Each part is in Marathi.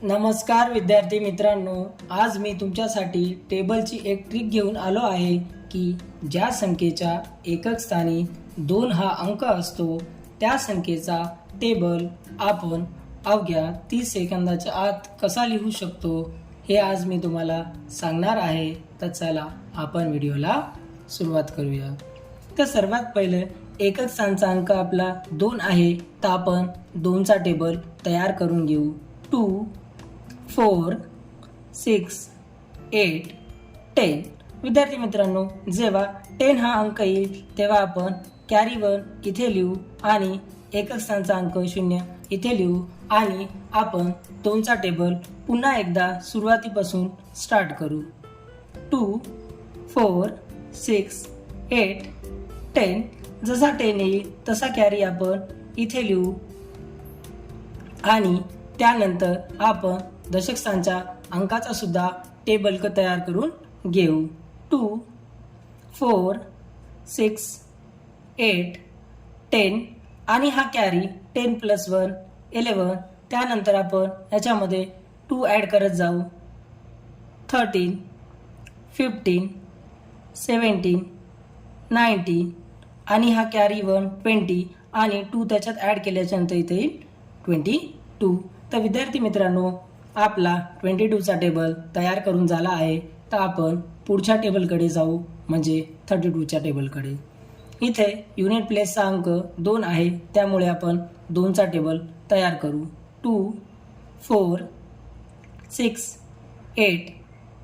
नमस्कार विद्यार्थी मित्रांनो, आज मी तुमच्यासाठी टेबलची एक ट्रिक घेऊन आलो आहे की ज्या संख्येच्या एकक स्थानी 2 हा अंक असतो त्या संख्येचा टेबल आपण अवघ्या 30 सेकंदाच्या आत कसा लिहू शकतो हे आज मी तुम्हाला सांगणार आहे। तर चला आपण व्हिडिओला सुरुवात करूया। तर सर्वात पहिले एकक स्थानचा अंक आपला 2 आहे, तर आपण 2 चा टेबल तयार करून घेऊ। 2 4 6 8 10। विद्यार्थी मित्रांनो, जेव्हा 10 हा अंक येईल तेव्हा आपण कॅरी 1 इथे लिहू आणि एकक स्थानचा अंक 0 इथे लिहू आणि आपण 2 चा टेबल पुन्हा एकदा सुरुवातीपासून स्टार्ट करू। 2 4 6 8 10। जसा 10 येईल तसा कॅरी आपण इथे लिहू आणि त्यानंतर आपण दशक स्थानच्या अंकाचा सुद्धा टेबल तयार करून घेऊ। 2 4 6 8 10 आणि हा कॅरी 10 + 1 11। त्यानंतर आपण याच्यामध्ये 2 ॲड करत जाऊ। 13 15 17 19 आणि हा कॅरी 1 20 आणि 2 त्याच्यात ॲड केल्याच्यानंतर इथे येईल 22। तर विद्यार्थी मित्रांनो, आपला 22 चा टेबल तयार करून झाला आहे। तर आपण पुढच्या टेबलकडे जाऊ, म्हणजे 32 च्या टेबलकडे। इथे युनिट प्लेसचा अंक 2 आहे, त्यामुळे आपण 2 चा टेबल तयार करू। 2 4 6 8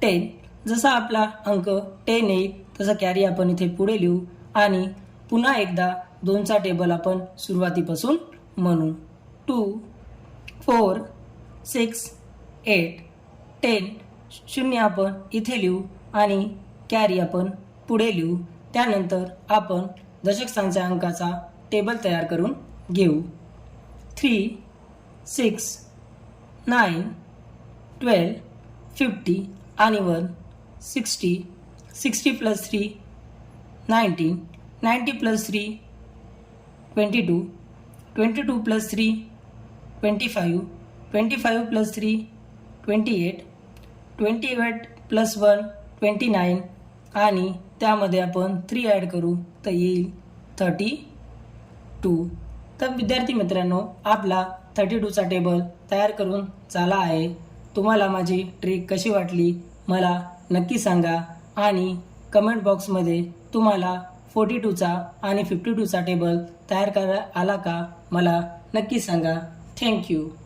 10। जसा आपला अंक 10 येईल तसा कॅरी आपण इथे पुढे लिहू आणि पुन्हा एकदा 2 चा टेबल आपण सुरुवातीपासून म्हणू। 2 4 6 8 10। 0 आपण इथे लिहू आणि कॅरी आपण पुढे लिहू। त्यानंतर आपण दशक स्थानच्या अंकाचा टेबल तयार करून घेऊ। 3 6 9 12 50 आणि 1 60 60 + 3 90 90 + 3 22 22 + 3 25 25 + 3 28 28 + 1 29 आणि त्यामध्ये आपण 3 ॲड करू तर येईल 32। तर विद्यार्थी मित्रांनो, आपला 32 चा टेबल तयार करून झाला आहे। तुम्हाला माझी ट्रिक कशी वाटली मला नक्की सांगा आणि कमेंट बॉक्समध्ये तुम्हाला 42 चा आणि 52 चा टेबल तयार करा आला का मला नक्की सांगा। थँक्यू।